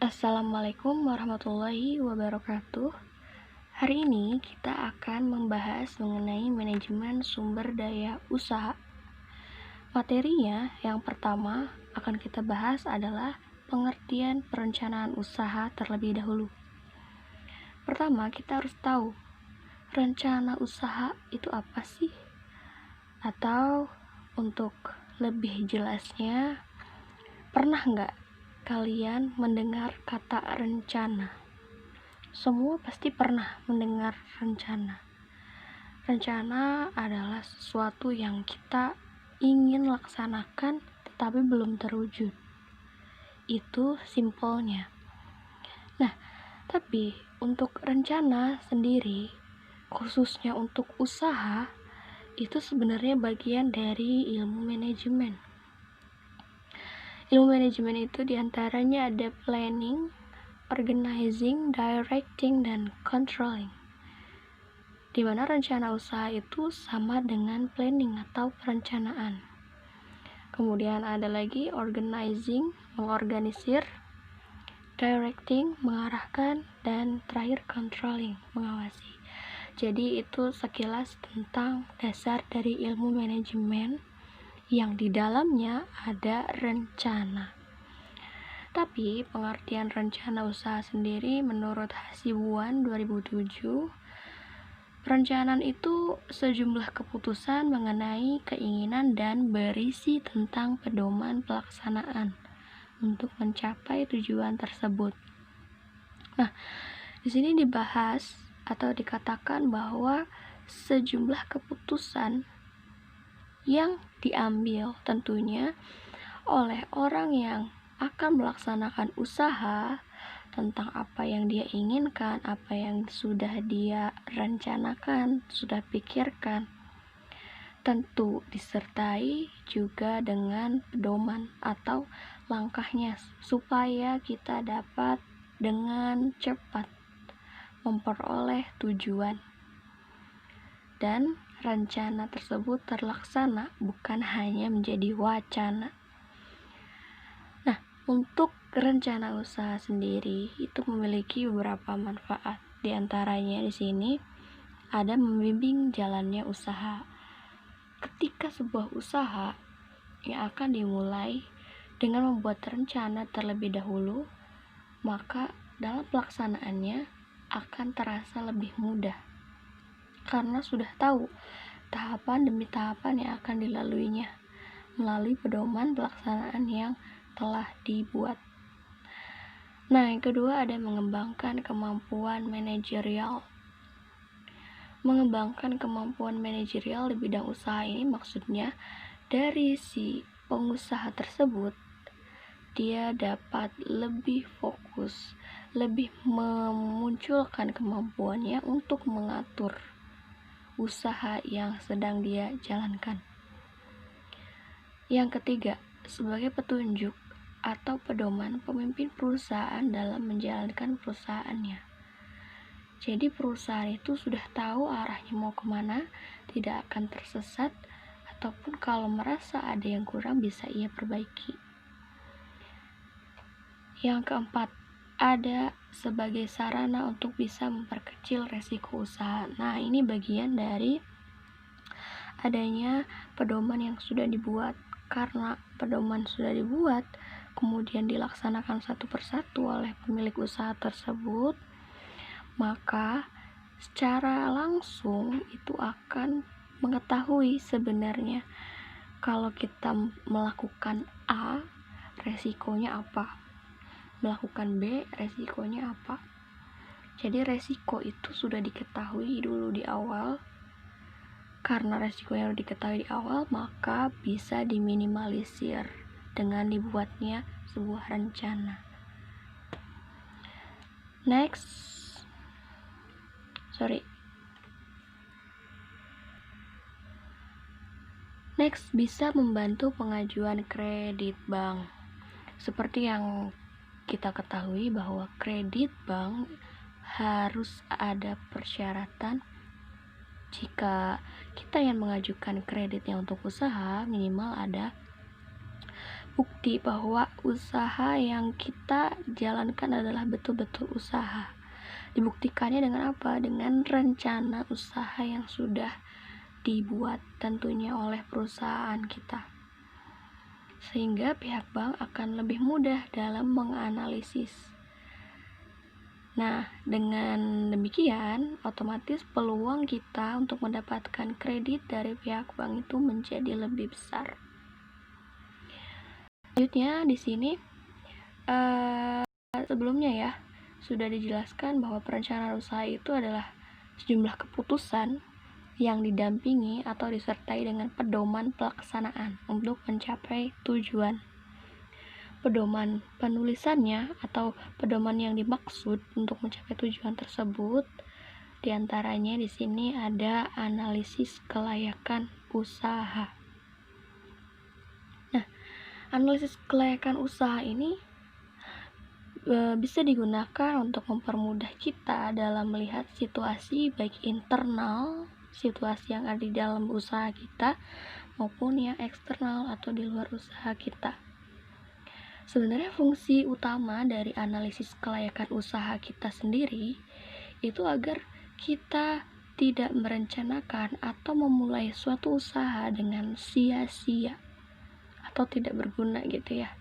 Assalamualaikum warahmatullahi wabarakatuh. Hari ini kita akan membahas mengenai manajemen sumber daya usaha. Materinya yang pertama akan kita bahas adalah pengertian perencanaan usaha terlebih dahulu. Pertama, kita harus tahu rencana usaha itu apa sih? Atau untuk lebih jelasnya, pernah nggak kalian mendengar kata rencana? Semua pasti pernah mendengar rencana. Rencana adalah sesuatu yang kita ingin laksanakan tetapi belum terwujud. Itu simpelnya. Nah, tapi untuk rencana sendiri, khususnya untuk usaha, itu sebenarnya bagian dari ilmu manajemen. Ilmu manajemen itu diantaranya ada planning, organizing, directing, dan controlling. Di mana rencana usaha itu sama dengan planning atau perencanaan. Kemudian ada lagi organizing, mengorganisir, directing, mengarahkan, dan terakhir controlling, mengawasi. Jadi itu sekilas tentang dasar dari ilmu manajemen yang di dalamnya ada rencana. Tapi pengertian rencana usaha sendiri menurut Hasibuan 2007, perencanaan itu sejumlah keputusan mengenai keinginan dan berisi tentang pedoman pelaksanaan untuk mencapai tujuan tersebut. Nah, di sini dibahas atau dikatakan bahwa sejumlah keputusan yang diambil tentunya oleh orang yang akan melaksanakan usaha tentang apa yang dia inginkan, apa yang sudah dia rencanakan, sudah pikirkan. Tentu disertai juga dengan pedoman atau langkahnya supaya kita dapat dengan cepat memperoleh tujuan. Dan rencana tersebut terlaksana, bukan hanya menjadi wacana. Nah, untuk rencana usaha sendiri itu memiliki beberapa manfaat. Di antaranya di sini ada membimbing jalannya usaha. Ketika sebuah usaha yang akan dimulai dengan membuat rencana terlebih dahulu, maka dalam pelaksanaannya akan terasa lebih mudah karena sudah tahu tahapan demi tahapan yang akan dilaluinya melalui pedoman pelaksanaan yang telah dibuat. Nah, yang kedua ada mengembangkan kemampuan manajerial. Mengembangkan kemampuan manajerial di bidang usaha ini maksudnya dari si pengusaha tersebut dia dapat lebih fokus, lebih memunculkan kemampuannya untuk mengatur usaha yang sedang dia jalankan. Yang ketiga, sebagai petunjuk atau pedoman pemimpin perusahaan dalam menjalankan perusahaannya. Jadi perusahaan itu sudah tahu arahnya mau kemana, tidak akan tersesat, ataupun kalau merasa ada yang kurang bisa ia perbaiki. Yang keempat, ada sebagai sarana untuk bisa memperkecil resiko usaha. Nah, ini bagian dari adanya pedoman yang sudah dibuat. Karena pedoman sudah dibuat, kemudian dilaksanakan satu persatu oleh pemilik usaha tersebut, maka secara langsung itu akan mengetahui sebenarnya kalau kita melakukan A, resikonya apa, melakukan B, resikonya apa. Jadi resiko itu sudah diketahui dulu di awal. Karena resikonya sudah diketahui di awal, maka bisa diminimalisir dengan dibuatnya sebuah rencana. Next, bisa membantu pengajuan kredit bank. Seperti yang kita ketahui bahwa kredit bank harus ada persyaratan. Jika kita yang mengajukan kreditnya untuk usaha, minimal ada bukti bahwa usaha yang kita jalankan adalah betul-betul usaha. Dibuktikannya dengan apa? Dengan rencana usaha yang sudah dibuat tentunya oleh perusahaan kita, sehingga pihak bank akan lebih mudah dalam menganalisis. Nah, dengan demikian otomatis peluang kita untuk mendapatkan kredit dari pihak bank itu menjadi lebih besar. Selanjutnya di sini sebelumnya ya sudah dijelaskan bahwa perencanaan usaha itu adalah sejumlah keputusan yang didampingi atau disertai dengan pedoman pelaksanaan untuk mencapai tujuan. Pedoman penulisannya atau pedoman yang dimaksud untuk mencapai tujuan tersebut diantaranya di sini ada analisis kelayakan usaha. Nah, analisis kelayakan usaha ini bisa digunakan untuk mempermudah kita dalam melihat situasi baik internal, situasi yang ada di dalam usaha kita, maupun yang eksternal atau di luar usaha kita. Sebenarnya fungsi utama dari analisis kelayakan usaha kita sendiri itu agar kita tidak merencanakan atau memulai suatu usaha dengan sia-sia atau tidak berguna gitu ya.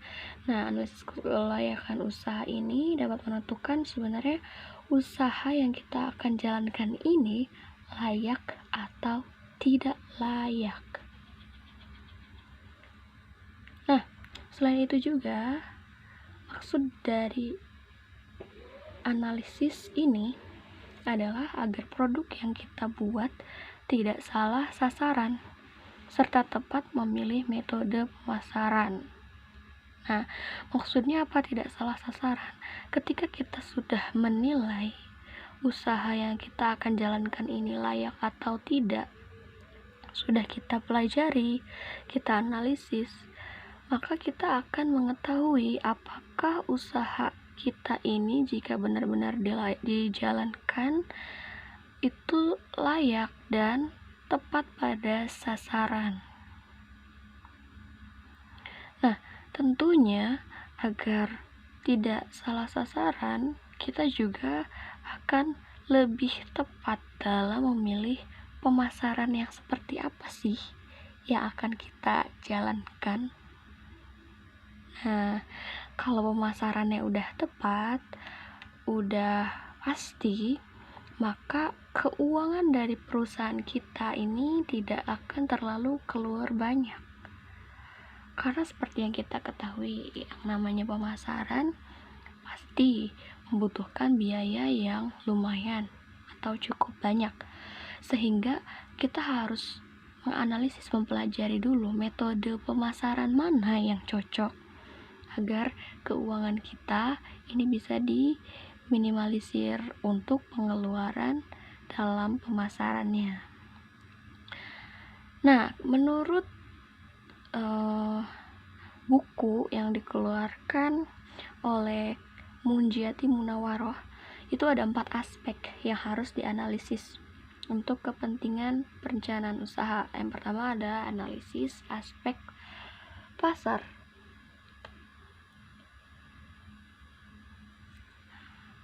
Nah, analisis kelayakan usaha ini dapat menentukan sebenarnya usaha yang kita akan jalankan ini layak atau tidak layak. Nah, selain itu juga maksud dari analisis ini adalah agar produk yang kita buat tidak salah sasaran serta tepat memilih metode pemasaran. Nah, maksudnya apa tidak salah sasaran? Ketika kita sudah menilai usaha yang kita akan jalankan ini layak atau tidak, sudah kita pelajari, kita analisis, maka kita akan mengetahui apakah usaha kita ini jika benar-benar dijalankan itu layak dan tepat pada sasaran. Nah, tentunya agar tidak salah sasaran, kita juga akan lebih tepat dalam memilih pemasaran yang seperti apa sih yang akan kita jalankan. Nah, kalau pemasarannya udah tepat, udah pasti, maka keuangan dari perusahaan kita ini tidak akan terlalu keluar banyak. Karena seperti yang kita ketahui, yang namanya pemasaran pasti membutuhkan biaya yang lumayan atau cukup banyak. Sehingga kita harus menganalisis, mempelajari dulu metode pemasaran mana yang cocok agar keuangan kita ini bisa diminimalisir untuk pengeluaran dalam pemasarannya. Nah, menurut buku yang dikeluarkan oleh Munjiati Munawaroh, itu ada 4 aspek yang harus dianalisis untuk kepentingan perencanaan usaha. Yang pertama ada analisis aspek pasar.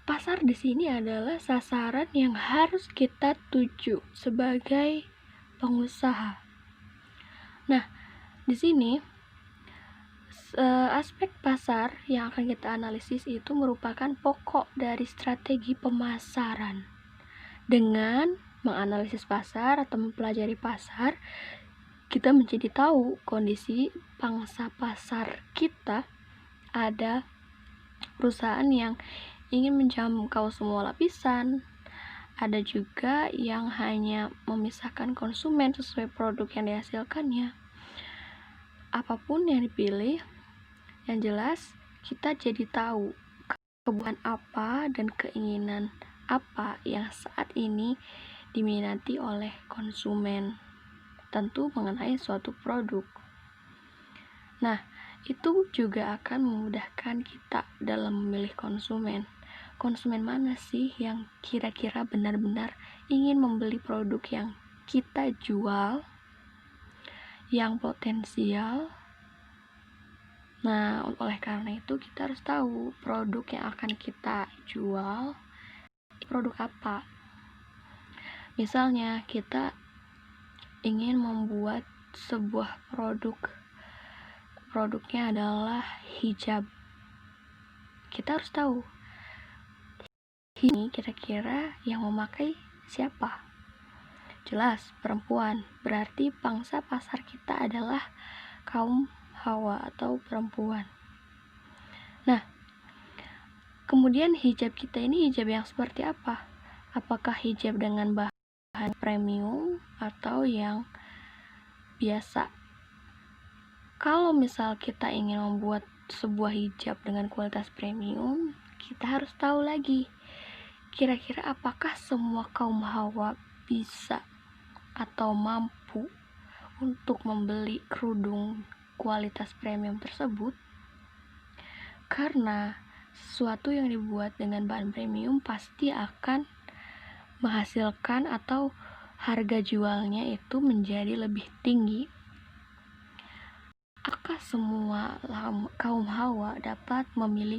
Pasar di sini adalah sasaran yang harus kita tuju sebagai pengusaha. Nah, di sini aspek pasar yang akan kita analisis itu merupakan pokok dari strategi pemasaran. Dengan menganalisis pasar atau mempelajari pasar, kita menjadi tahu kondisi pangsa pasar kita. Ada perusahaan yang ingin menjangkau semua lapisan, ada juga yang hanya memisahkan konsumen sesuai produk yang dihasilkannya. Apapun yang dipilih, yang jelas kita jadi tahu kebutuhan apa dan keinginan apa yang saat ini diminati oleh konsumen, tentu mengenai suatu produk. Nah, itu juga akan memudahkan kita dalam memilih konsumen. Konsumen mana sih yang kira-kira benar-benar ingin membeli produk yang kita jual, yang potensial, Nah, oleh karena itu kita harus tahu produk yang akan kita jual produk apa. Misalnya kita ingin membuat sebuah produknya adalah hijab. Kita harus tahu ini kira-kira yang memakai siapa. Jelas perempuan, berarti pangsa pasar kita adalah kaum hawa atau perempuan. Nah, kemudian hijab kita ini hijab yang seperti apa? Apakah hijab dengan bahan premium atau yang biasa? Kalau misal kita ingin membuat sebuah hijab dengan kualitas premium, kita harus tahu lagi kira-kira apakah semua kaum hawa bisa atau mampu untuk membeli kerudung kualitas premium tersebut. Karena sesuatu yang dibuat dengan bahan premium pasti akan menghasilkan atau harga jualnya itu menjadi lebih tinggi. Apakah semua kaum hawa dapat memiliki